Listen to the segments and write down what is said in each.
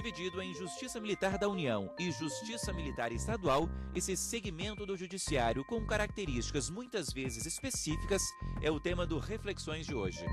Dividido em Justiça Militar da União e Justiça Militar Estadual, esse segmento do Judiciário com características muitas vezes específicas é o tema do Reflexões de hoje.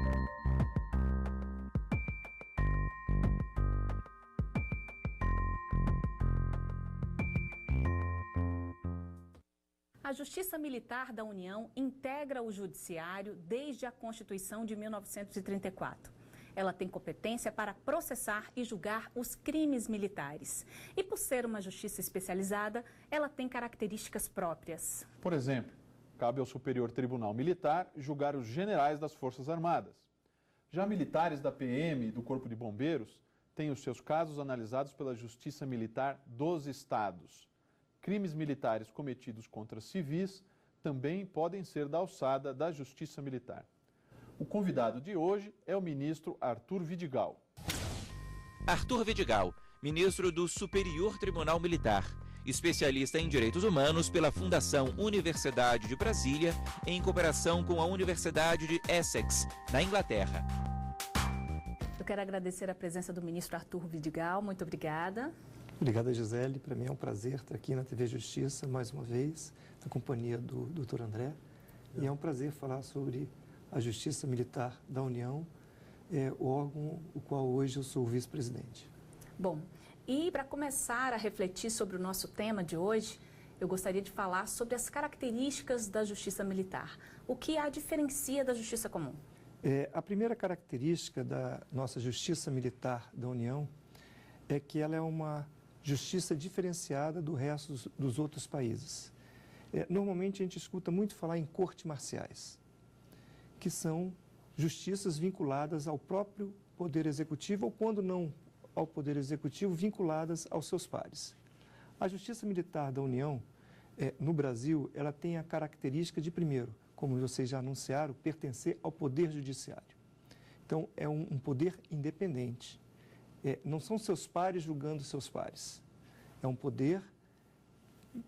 A Justiça Militar da União integra o Judiciário desde a Constituição de 1934. Ela tem competência para processar e julgar os crimes militares. E por ser uma justiça especializada, ela tem características próprias. Por exemplo, cabe ao Superior Tribunal Militar julgar os generais das Forças Armadas. Já militares da PM e do Corpo de Bombeiros têm os seus casos analisados pela Justiça Militar dos Estados. Crimes militares cometidos contra civis também podem ser da alçada da Justiça Militar. O convidado de hoje é o ministro Arthur Vidigal. Arthur Vidigal, ministro do Superior Tribunal Militar, especialista em direitos humanos pela Fundação Universidade de Brasília, em cooperação com a Universidade de Essex, na Inglaterra. Eu quero agradecer a presença do ministro Arthur Vidigal. Muito obrigada. Obrigada, Gisele. Para mim é um prazer estar aqui na TV Justiça, mais uma vez, na companhia do Dr. André. E é um prazer falar sobre a Justiça Militar da União, o órgão o qual hoje eu sou vice-presidente. Bom, e para começar a refletir sobre o nosso tema de hoje, eu gostaria de falar sobre as características da Justiça Militar. O que a diferencia da Justiça Comum? A primeira característica da nossa Justiça Militar da União é que ela é uma justiça diferenciada do resto dos outros países. Normalmente a gente escuta muito falar em cortes marciais, que são justiças vinculadas ao próprio Poder Executivo ou, quando não ao Poder Executivo, vinculadas aos seus pares. A Justiça Militar da União, no Brasil, ela tem a característica de, primeiro, como vocês já anunciaram, pertencer ao Poder Judiciário. Então, é um poder independente. Não são seus pares julgando seus pares. É um poder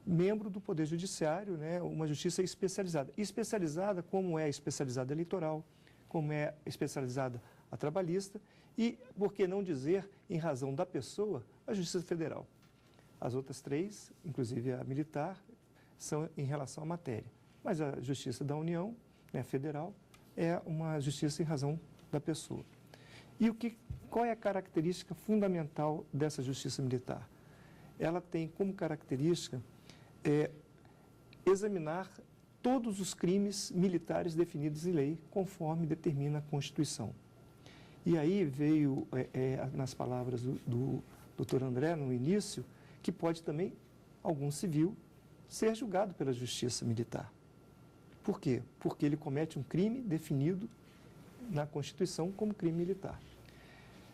membro do Poder Judiciário, né? Uma justiça especializada. Especializada como é especializada eleitoral, como é especializada a trabalhista e, por que não dizer, em razão da pessoa, a Justiça Federal. As outras três, inclusive a militar, são em relação à matéria. Mas a Justiça da União, né, federal, é uma justiça em razão da pessoa. E qual é a característica fundamental dessa Justiça Militar? Ela tem como característica examinar todos os crimes militares definidos em lei, conforme determina a Constituição. E aí veio, nas palavras do Dr. André, no início, que pode também, algum civil, ser julgado pela Justiça Militar. Por quê? Porque ele comete um crime definido na Constituição como crime militar.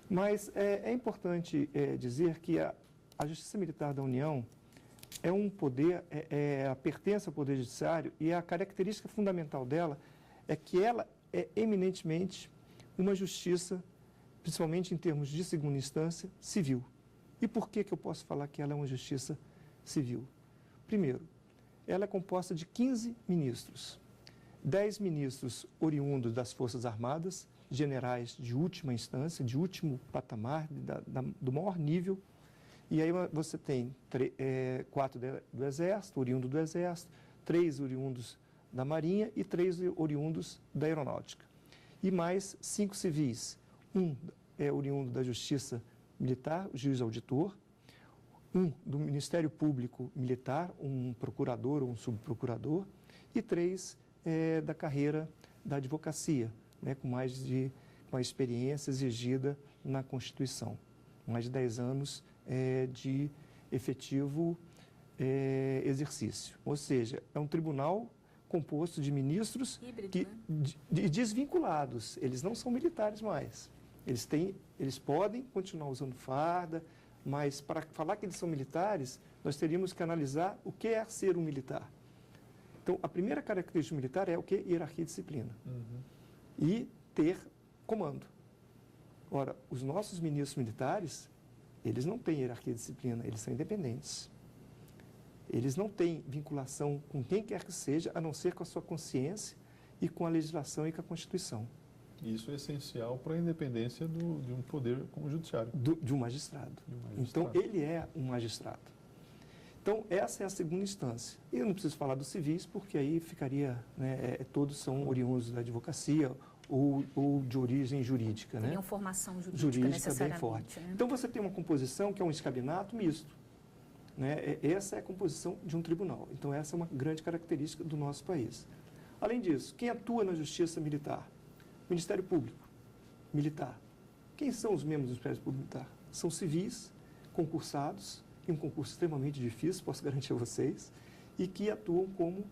Mas é importante dizer que a Justiça Militar da União é um poder, pertence ao Poder Judiciário, e a característica fundamental dela é que ela é eminentemente uma justiça, principalmente em termos de segunda instância, civil. E por que eu posso falar que ela é uma justiça civil? Primeiro, ela é composta de 15 ministros, 10 ministros oriundos das Forças Armadas, generais de última instância, de último patamar, do maior nível. E aí você tem 4 do Exército, oriundo do Exército, 3 oriundos da Marinha e 3 oriundos da Aeronáutica. E mais 5 civis. Um é oriundo da Justiça Militar, o juiz auditor. Um do Ministério Público Militar, um procurador ou um subprocurador. E 3 da carreira da advocacia, né, com a experiência exigida na Constituição. Mais de 10 anos de efetivo exercício. Ou seja, é um tribunal composto de ministros híbrido, desvinculados. Eles não são militares mais. Eles podem continuar usando farda, mas para falar que eles são militares, nós teríamos que analisar o que é ser um militar. Então, a primeira característica militar é o que? Hierarquia e disciplina. E ter comando. Ora, os nossos ministros militares, eles não têm hierarquia e disciplina, eles são independentes. Eles não têm vinculação com quem quer que seja, a não ser com a sua consciência e com a legislação e com a Constituição. Isso é essencial para a independência de um poder como o judiciário. De um magistrado. Então, ele é um magistrado. Então, essa é a segunda instância. E eu não preciso falar dos civis, porque aí ficaria, né, todos são oriundos da advocacia ou de origem jurídica. Teriam formação jurídica necessariamente, bem forte. Né? Então, você tem uma composição que é um escabinato misto. Né? Essa é a composição de um tribunal. Então, essa é uma grande característica do nosso país. Além disso, quem atua na justiça militar? Ministério Público Militar. Quem são os membros do Ministério Público Militar? São civis, concursados, em um concurso extremamente difícil, posso garantir a vocês, e que atuam como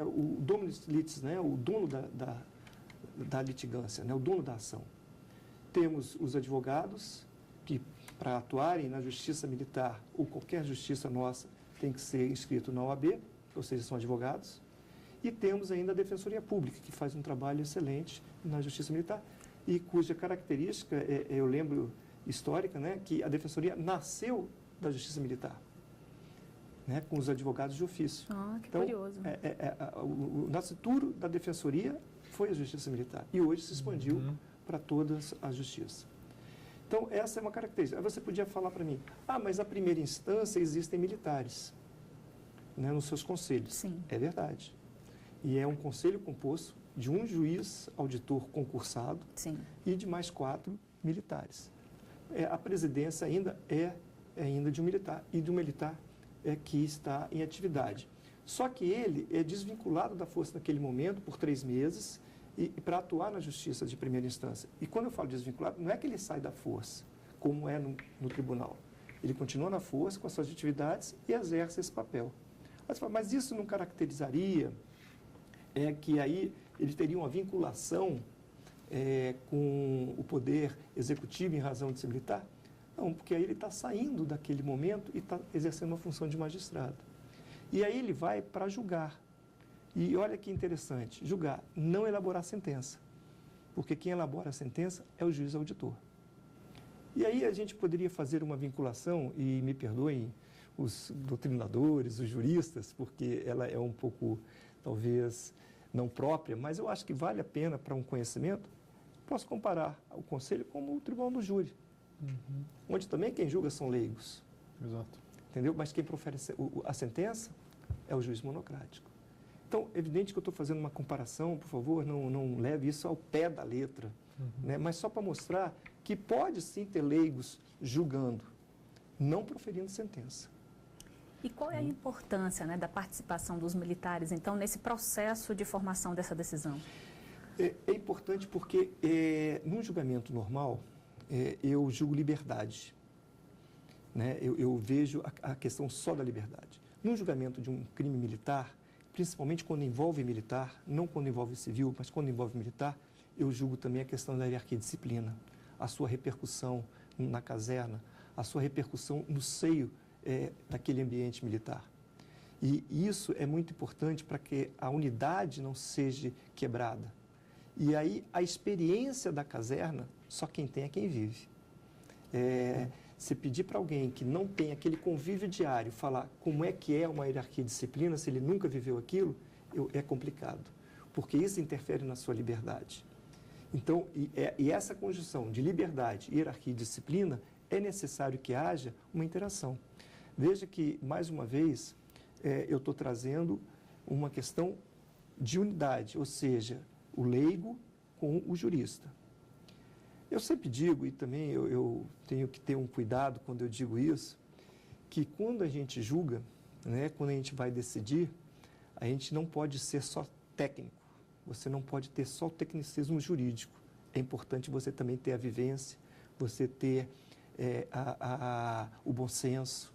o dominus litis, né? O dono da litigância, né? O dono da ação. Temos os advogados, que para atuarem na justiça militar ou qualquer justiça nossa, tem que ser inscrito na OAB, ou seja, são advogados. E temos ainda a Defensoria Pública, que faz um trabalho excelente na Justiça Militar e cuja característica, eu lembro, histórica, né, que a Defensoria nasceu da Justiça Militar, né, com os advogados de ofício. Ah, que então, curioso. O nascituro da Defensoria foi a Justiça Militar e hoje se expandiu para toda a Justiça. Então, essa é uma característica. Aí você podia falar para mim, mas na primeira instância existem militares, né, nos seus conselhos. Sim. É verdade. E é um conselho composto de um juiz auditor concursado. Sim. E de mais 4 militares. A presidência ainda é ainda de um militar, e de um militar que está em atividade. Só que ele é desvinculado da força naquele momento por 3 meses e para atuar na justiça de primeira instância. E quando eu falo desvinculado, não é que ele sai da força, como é no tribunal. Ele continua na força com as suas atividades e exerce esse papel. Aí você fala, mas isso não caracterizaria que aí ele teria uma vinculação com o poder executivo em razão de ser militar? Não, porque aí ele está saindo daquele momento e está exercendo uma função de magistrado. E aí ele vai para julgar. E olha que interessante, julgar, não elaborar sentença. Porque quem elabora a sentença é o juiz auditor. E aí a gente poderia fazer uma vinculação, e me perdoem os doutrinadores, os juristas, porque ela é um pouco, talvez, não própria, mas eu acho que vale a pena para um conhecimento. Posso comparar o conselho como o tribunal do júri, onde também quem julga são leigos. Exato. Entendeu? Mas quem profere a sentença é o juiz monocrático. Então, é evidente que eu estou fazendo uma comparação, por favor, não leve isso ao pé da letra, né? Mas só para mostrar que pode sim ter leigos julgando, não proferindo sentença. E qual é a importância, né, da participação dos militares, então, nesse processo de formação dessa decisão? É importante porque, num julgamento normal, eu julgo liberdade. Né? Eu vejo a questão só da liberdade. Num julgamento de um crime militar, principalmente quando envolve militar, não quando envolve civil, mas quando envolve militar, eu julgo também a questão da hierarquia e disciplina, a sua repercussão na caserna, a sua repercussão no seio daquele ambiente militar. E isso é muito importante para que a unidade não seja quebrada. E aí, a experiência da caserna, só quem tem é quem vive. Se pedir para alguém que não tem aquele convívio diário, falar como é que é uma hierarquia e disciplina, se ele nunca viveu aquilo, é complicado, porque isso interfere na sua liberdade. Então, e essa conjunção de liberdade, hierarquia e disciplina, é necessário que haja uma interação. Veja que, mais uma vez, eu estou trazendo uma questão de unidade, ou seja, o leigo com o jurista. Eu sempre digo, e também eu tenho que ter um cuidado quando eu digo isso, que quando a gente julga, né, quando a gente vai decidir, a gente não pode ser só técnico, você não pode ter só o tecnicismo jurídico. É importante você também ter a vivência, você ter o bom senso,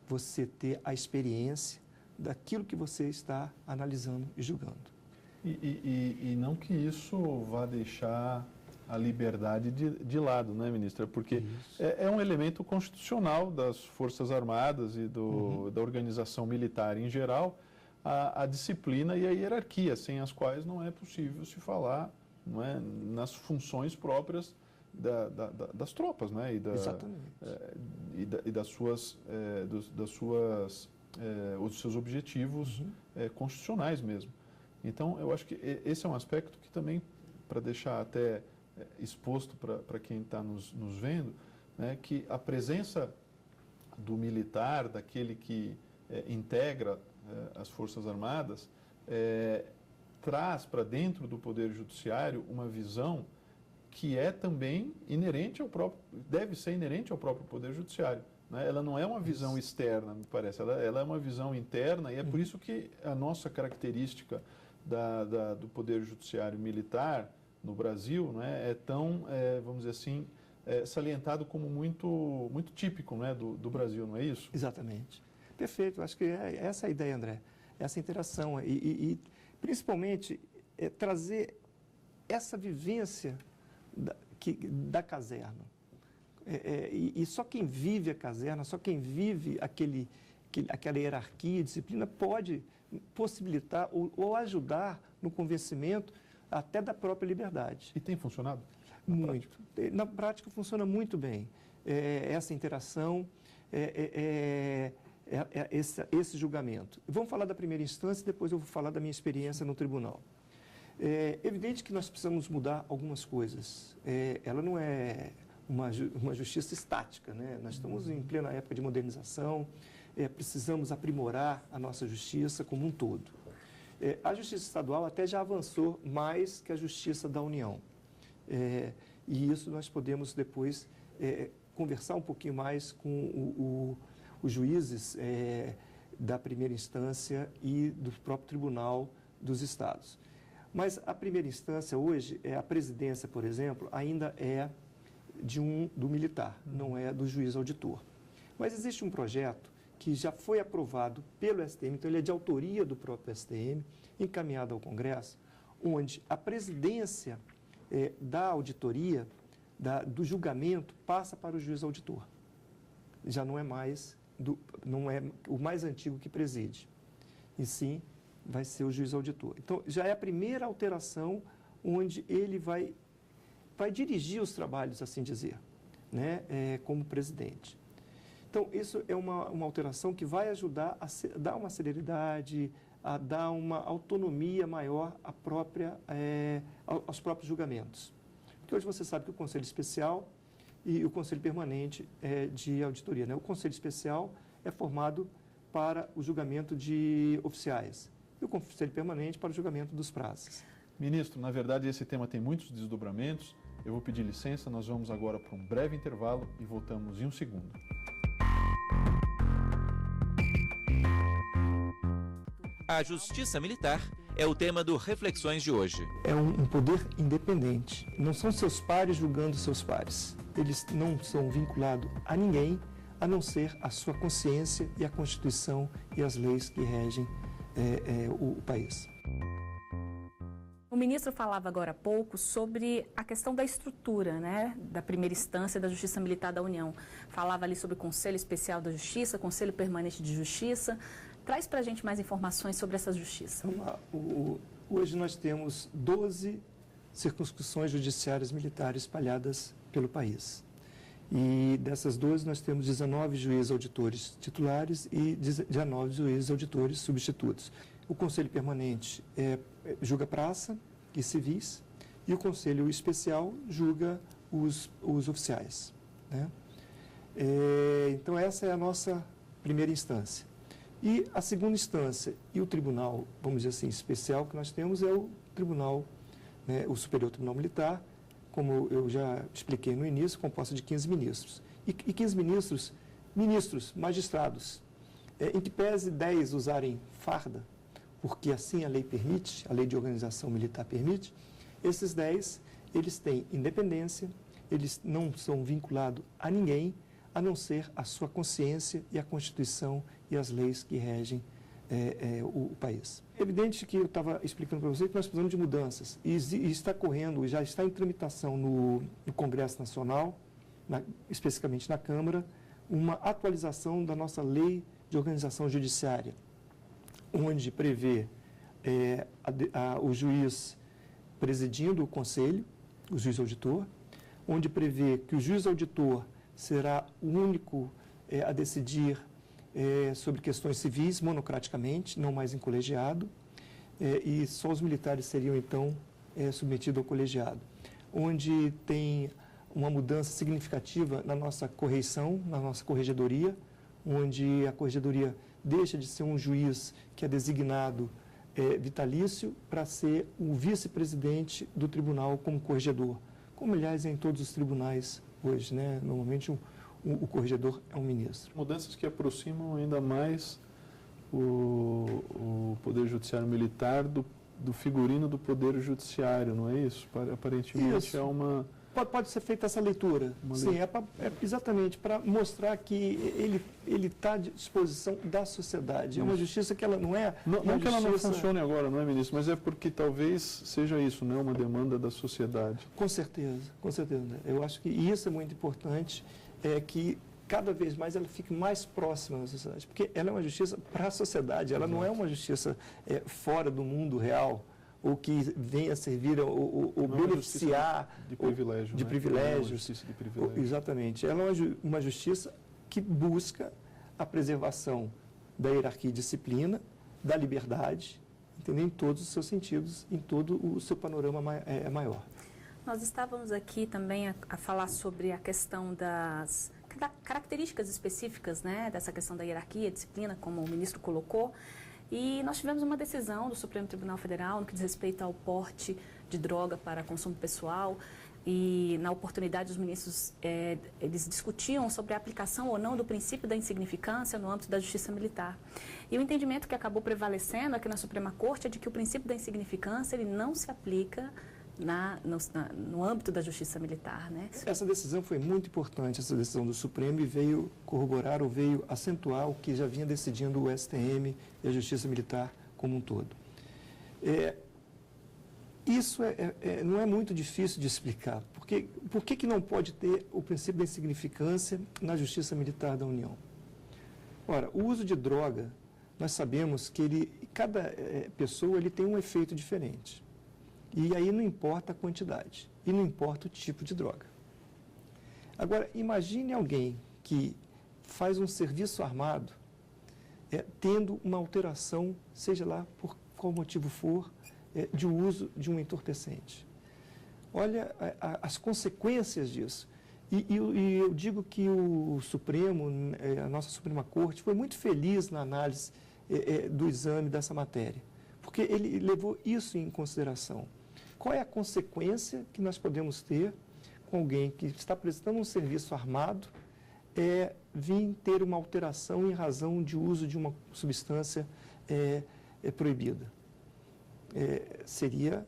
você ter a experiência daquilo que você está analisando e julgando. E não que isso vá deixar a liberdade de lado, né, ministra? Porque é um elemento constitucional das Forças Armadas e da organização militar em geral, a disciplina e a hierarquia, sem as quais não é possível se falar, não é, nas funções próprias das tropas, né? Exatamente. E os seus objetivos constitucionais mesmo. Então, eu acho que esse é um aspecto que também para deixar até exposto para quem está nos vendo, né, que a presença do militar, daquele que integra as Forças Armadas, traz para dentro do Poder Judiciário uma visão que é também inerente ao próprio, deve ser inerente ao próprio Poder Judiciário. Né? Ela não é uma visão externa, me parece, ela é uma visão interna, e é por isso que a nossa característica do Poder Judiciário militar no Brasil, né, é tão, vamos dizer assim, salientado como muito típico, né, do Brasil, não é isso? Exatamente. Perfeito, acho que essa é a ideia, André, essa interação e principalmente trazer essa vivência da caserna. E só quem vive a caserna, só quem vive aquela hierarquia e disciplina pode possibilitar ou ajudar no convencimento até da própria liberdade. E tem funcionado? Muito. Na prática funciona muito bem. Essa interação, esse julgamento. Vamos falar da primeira instância, depois eu vou falar da minha experiência no tribunal. É evidente que nós precisamos mudar algumas coisas. Ela não é uma justiça estática, né? Nós estamos em plena época de modernização, precisamos aprimorar a nossa justiça como um todo. A justiça estadual até já avançou mais que a justiça da União. E isso nós podemos depois conversar um pouquinho mais com os juízes da primeira instância e do próprio Tribunal dos Estados. Mas a primeira instância hoje, a presidência, por exemplo, ainda é do militar, não é do juiz auditor. Mas existe um projeto que já foi aprovado pelo STM, então ele é de autoria do próprio STM, encaminhado ao Congresso, onde a presidência da auditoria, do julgamento, passa para o juiz auditor. Já não é mais o mais antigo que preside, e sim vai ser o juiz auditor. Então, já é a primeira alteração onde ele vai dirigir os trabalhos, assim dizer, né, como presidente. Então, isso é uma alteração que vai ajudar a dar uma celeridade, a dar uma autonomia maior aos próprios julgamentos. Porque hoje você sabe que o Conselho Especial e o Conselho Permanente de Auditoria, né? O Conselho Especial é formado para o julgamento de oficiais e o Conselho Permanente para o julgamento dos prazos. Ministro, na verdade esse tema tem muitos desdobramentos. Eu vou pedir licença, nós vamos agora para um breve intervalo e voltamos em um segundo. A Justiça Militar é o tema do Reflexões de hoje. É um poder independente. Não são seus pares julgando seus pares. Eles não são vinculados a ninguém, a não ser a sua consciência e a Constituição e as leis que regem o país. O ministro falava agora há pouco sobre a questão da estrutura, né, da primeira instância da Justiça Militar da União. Falava ali sobre o Conselho Especial da Justiça, Conselho Permanente de Justiça. Traz para a gente mais informações sobre essa justiça. Hoje nós temos 12 circunscrições judiciárias militares espalhadas pelo país. E dessas 12 nós temos 19 juízes auditores titulares e 19 juízes auditores substitutos. O Conselho Permanente julga praça e civis e o Conselho Especial julga os oficiais, né? Então essa é a nossa primeira instância. E a segunda instância e o tribunal, vamos dizer assim, especial que nós temos é o tribunal, né, o Superior Tribunal Militar, como eu já expliquei no início, composto de 15 ministros. E 15 ministros, magistrados, em que pese 10 usarem farda, porque assim a lei permite, a lei de organização militar permite, esses 10, eles têm independência, eles não são vinculados a ninguém, a não ser a sua consciência e a Constituição e as leis que regem o país. É evidente que eu estava explicando para você que nós precisamos de mudanças e está correndo, já está em tramitação no Congresso Nacional, especificamente na Câmara, uma atualização da nossa lei de organização judiciária, onde prevê o juiz presidindo o conselho, o juiz auditor, onde prevê que o juiz auditor será o único a decidir sobre questões civis monocraticamente, não mais em colegiado, e só os militares seriam, então, submetido ao colegiado, onde tem uma mudança significativa na nossa correição, na nossa corregedoria, onde a corregedoria deixa de ser um juiz que é designado vitalício para ser o vice-presidente do tribunal como corregedor, como, aliás, é em todos os tribunais hoje, né? Normalmente o corregedor é um ministro. Mudanças que aproximam ainda mais o Poder Judiciário Militar do figurino do Poder Judiciário, não é isso? Aparentemente isso. é uma... Pode ser feita essa leitura. Sim, exatamente para mostrar que ele está à disposição da sociedade. É uma justiça que ela não é... Não que ela não funcione agora, não é, ministro? Mas é porque talvez seja isso, né? Uma demanda da sociedade. Com certeza, com certeza. Eu acho que isso é muito importante, que cada vez mais ela fique mais próxima da sociedade. Porque ela é uma justiça para a sociedade, ela não é uma justiça fora do mundo real, ou que venha servir ou beneficiar de privilégio, de né? privilégios. Justiça de privilégio. Exatamente. Ela é uma justiça que busca a preservação da hierarquia e disciplina, da liberdade, entendeu? Em todos os seus sentidos, em todo o seu panorama maior. Nós estávamos aqui também a falar sobre a questão das características específicas, né, dessa questão da hierarquia, disciplina, como o ministro colocou. E nós tivemos uma decisão do Supremo Tribunal Federal no que diz respeito ao porte de droga para consumo pessoal. E, na oportunidade, os ministros eles discutiam sobre a aplicação ou não do princípio da insignificância no âmbito da justiça militar. E o entendimento que acabou prevalecendo aqui na Suprema Corte é de que o princípio da insignificância ele não se aplica no âmbito da justiça militar, né? Essa decisão foi muito importante, essa decisão do Supremo, e veio corroborar ou veio acentuar o que já vinha decidindo o STM e a Justiça Militar como um todo. Isso não é muito difícil de explicar. Por que não pode ter o princípio da insignificância na Justiça Militar da União? Ora, o uso de droga, nós sabemos que cada pessoa tem um efeito diferente. E aí não importa a quantidade, e não importa o tipo de droga. Agora, imagine alguém que faz um serviço armado, tendo uma alteração, seja lá por qual motivo for, de uso de um entorpecente. Olha as consequências disso. E eu digo que o Supremo, a nossa Suprema Corte, foi muito feliz na análise do exame dessa matéria, porque ele levou isso em consideração. Qual é a consequência que nós podemos ter com alguém que está prestando um serviço armado vir ter uma alteração em razão de uso de uma substância proibida? Seria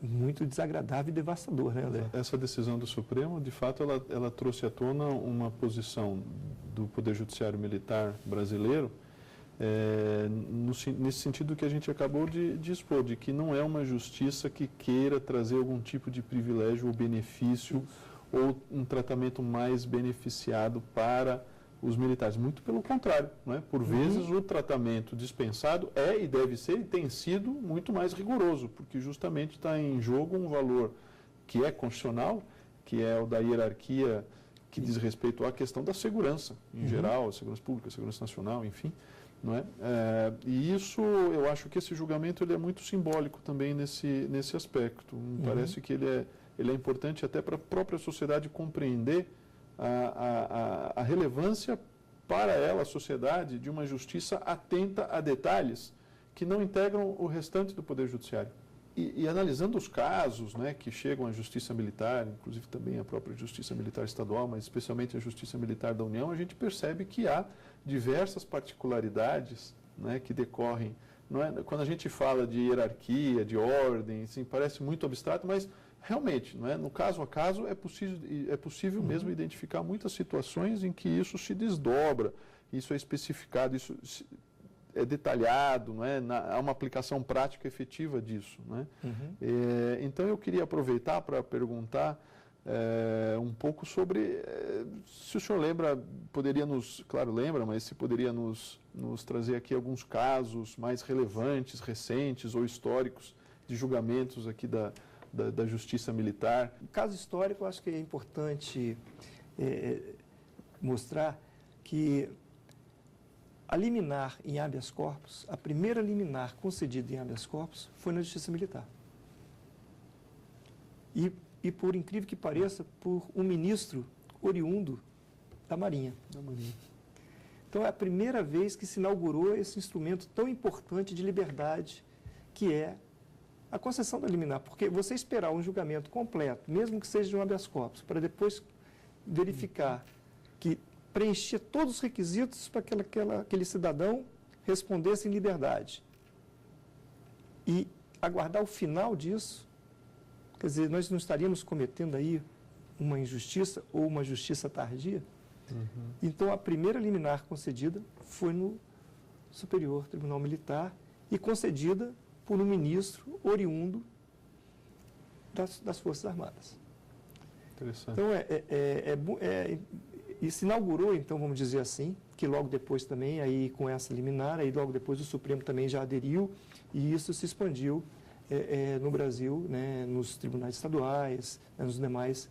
muito desagradável e devastador, né, André? Essa decisão do Supremo, de fato, ela trouxe à tona uma posição do Poder Judiciário Militar brasileiro, nesse sentido que a gente acabou de expor, de que não é uma justiça que queira trazer algum tipo de privilégio ou benefício ou um tratamento mais beneficiado para os militares. Muito pelo contrário, não é? Por vezes o tratamento dispensado e deve ser e tem sido muito mais rigoroso, porque justamente está em jogo um valor que é constitucional, que é o da hierarquia que diz respeito à questão da segurança em geral, a segurança pública, a segurança nacional, enfim. Não é? E isso, eu acho que esse julgamento ele é muito simbólico também nesse aspecto. Me parece que ele é importante até para a própria sociedade compreender a relevância para ela, a sociedade, de uma justiça atenta a detalhes que não integram o restante do Poder Judiciário. E analisando os casos, né, que chegam à Justiça Militar, inclusive também a própria Justiça Militar Estadual, mas especialmente a Justiça Militar da União, a gente percebe que há diversas particularidades, né, que decorrem. Não é? Quando a gente fala de hierarquia, de ordem, assim, parece muito abstrato, mas realmente, não é? No caso a caso, é possível mesmo identificar muitas situações em que isso se desdobra, isso é especificado, isso é detalhado, não é? Há uma aplicação prática efetiva disso. Não é? Então, eu queria aproveitar para perguntar um pouco sobre, se o senhor lembra, poderia claro, lembra, mas se poderia nos trazer aqui alguns casos mais relevantes, recentes ou históricos de julgamentos aqui da Justiça Militar. No caso histórico, eu acho que é importante mostrar que a liminar em habeas corpus, a primeira liminar concedida em habeas corpus foi na Justiça Militar. e por incrível que pareça, por um ministro oriundo da Marinha. Então, é a primeira vez que se inaugurou esse instrumento tão importante de liberdade, que é a concessão da liminar. Porque você esperar um julgamento completo, mesmo que seja de um habeas corpus, para depois verificar que preenchia todos os requisitos para que aquele cidadão respondesse em liberdade e aguardar o final disso, quer dizer, nós não estaríamos cometendo aí uma injustiça ou uma justiça tardia? Então, a primeira liminar concedida foi no Superior Tribunal Militar e concedida por um ministro oriundo das Forças Armadas. Interessante. Então, e se inaugurou, então, vamos dizer assim, que logo depois também, aí com essa liminar, aí logo depois o Supremo também já aderiu e isso se expandiu no Brasil, né, nos tribunais estaduais, nos demais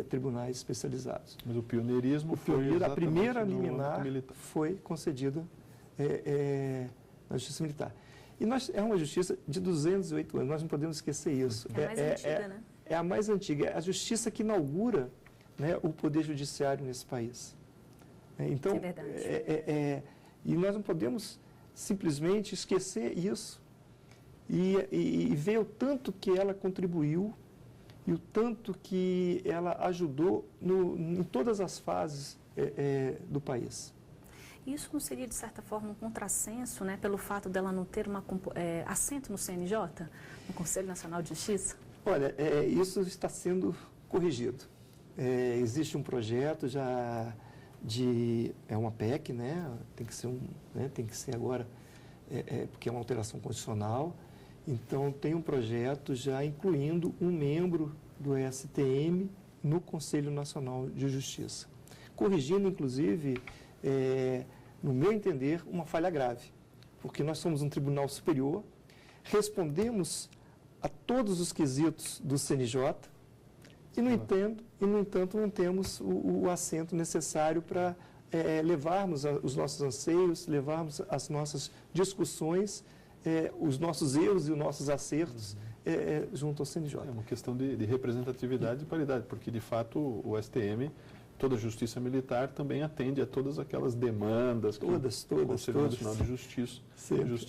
tribunais especializados. Mas o pioneirismo foi a primeira no liminar foi concedida na Justiça Militar. E é uma justiça de 208 anos, nós não podemos esquecer isso. É a mais antiga, né? É a mais antiga, é a justiça que inaugura, né, o poder judiciário nesse país. Então, é verdade. E nós não podemos simplesmente esquecer isso e ver o tanto que ela contribuiu e o tanto que ela ajudou em todas as fases do país. Isso não seria, de certa forma, um contrassenso, né, pelo fato dela não ter assento no CNJ, no Conselho Nacional de Justiça? Olha, isso está sendo corrigido. Existe um projeto já é uma PEC, né? Tem que ser agora, porque é uma alteração constitucional. Então, tem um projeto já incluindo um membro do STM no Conselho Nacional de Justiça. Corrigindo, inclusive, no meu entender, uma falha grave. Porque nós somos um tribunal superior, respondemos a todos os quesitos do CNJ e, no entanto, não temos o assento necessário para levarmos os nossos anseios, levarmos as nossas discussões, os nossos erros e os nossos acertos junto ao CNJ. É uma questão de representatividade e paridade, porque, de fato, o STM, toda a Justiça Militar, também atende a todas aquelas demandas que o Conselho Nacional de Justiça,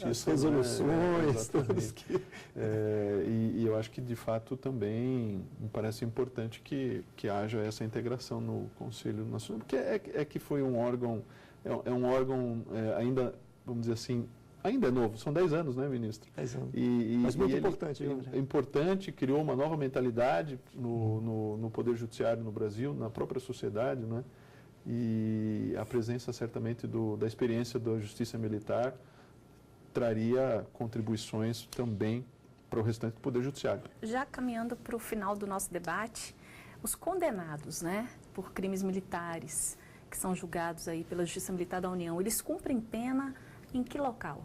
as resoluções, todas que... E eu acho que, de fato, também me parece importante que haja essa integração no Conselho Nacional, porque que foi um órgão, um órgão ainda, vamos dizer assim, ainda é novo, são 10 anos, né, ministro? 10 anos. Mas muito importante. É importante, criou uma nova mentalidade no Poder Judiciário no Brasil, na própria sociedade, né? E a presença, certamente, da experiência da Justiça Militar traria contribuições também para o restante do Poder Judiciário. Já caminhando para o final do nosso debate, os condenados, né, por crimes militares, que são julgados aí pela Justiça Militar da União, eles cumprem pena em que local?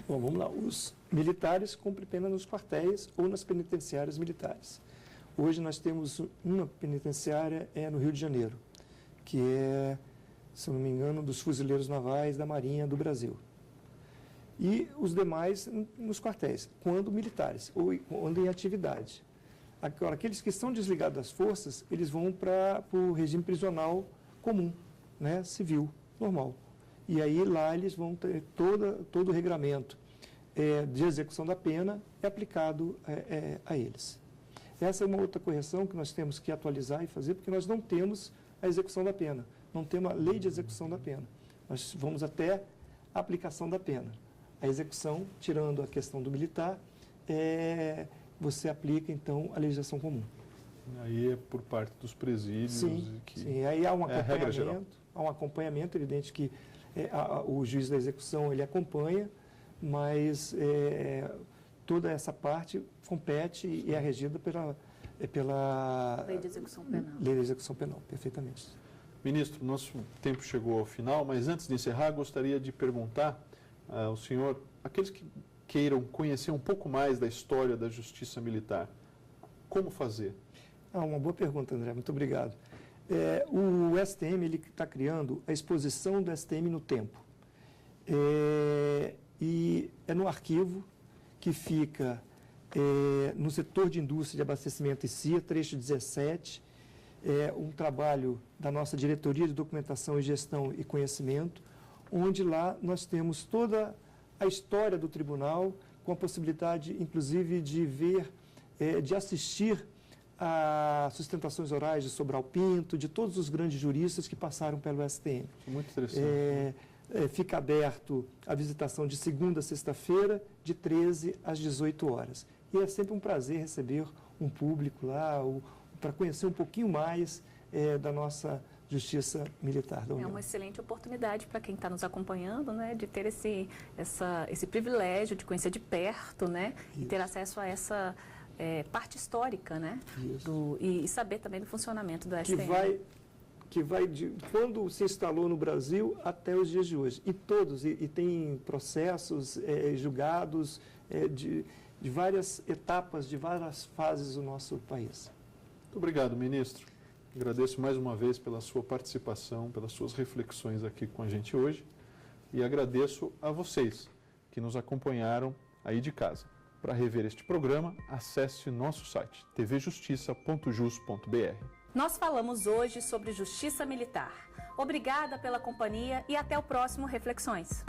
Bom, vamos lá. Os militares cumprem pena nos quartéis ou nas penitenciárias militares. Hoje nós temos uma penitenciária no Rio de Janeiro, que é, se eu não me engano, dos fuzileiros navais da Marinha do Brasil. E os demais nos quartéis, quando militares, ou quando em atividade. Agora, aqueles que estão desligados das forças, eles vão para o regime prisional comum, né, civil, normal. E aí lá eles vão ter todo o regramento de execução da pena aplicado a eles. Essa é uma outra correção que nós temos que atualizar e fazer, porque nós não temos a execução da pena, não temos a lei de execução da pena. Nós vamos até a aplicação da pena. A execução, tirando a questão do militar, você aplica, então, a legislação comum. Aí é por parte dos presídios. Sim, aí há um acompanhamento, evidente que o juiz da execução ele acompanha, mas toda essa parte compete e é regida pela Lei de Execução Penal. Lei de Execução Penal, perfeitamente. Ministro, nosso tempo chegou ao final, mas antes de encerrar, gostaria de perguntar ao senhor, aqueles que queiram conhecer um pouco mais da história da Justiça Militar, como fazer? Uma boa pergunta, André, muito obrigado. O STM está criando a exposição do STM no tempo. E é no arquivo que fica no setor de indústria de abastecimento e CIA, trecho 17, um trabalho da nossa Diretoria de Documentação e Gestão e Conhecimento, onde lá nós temos toda a história do tribunal, com a possibilidade, inclusive, de ver, de assistir a sustentações orais de Sobral Pinto, de todos os grandes juristas que passaram pelo STM. Muito interessante. Fica aberto a visitação de segunda a sexta-feira, de 13 às 18 horas. E é sempre um prazer receber um público lá, para conhecer um pouquinho mais da nossa Justiça Militar da União. É uma excelente oportunidade para quem está nos acompanhando, né, de ter esse privilégio de conhecer de perto, né, e ter acesso a essa parte histórica, né, e saber também do funcionamento do STM. Que vai de quando se instalou no Brasil até os dias de hoje. E tem processos julgados de várias etapas, de várias fases do nosso país. Muito obrigado, ministro. Agradeço mais uma vez pela sua participação, pelas suas reflexões aqui com a gente hoje. E agradeço a vocês que nos acompanharam aí de casa. Para rever este programa, acesse nosso site tvjustiça.jus.br. Nós falamos hoje sobre Justiça Militar. Obrigada pela companhia e até o próximo Reflexões.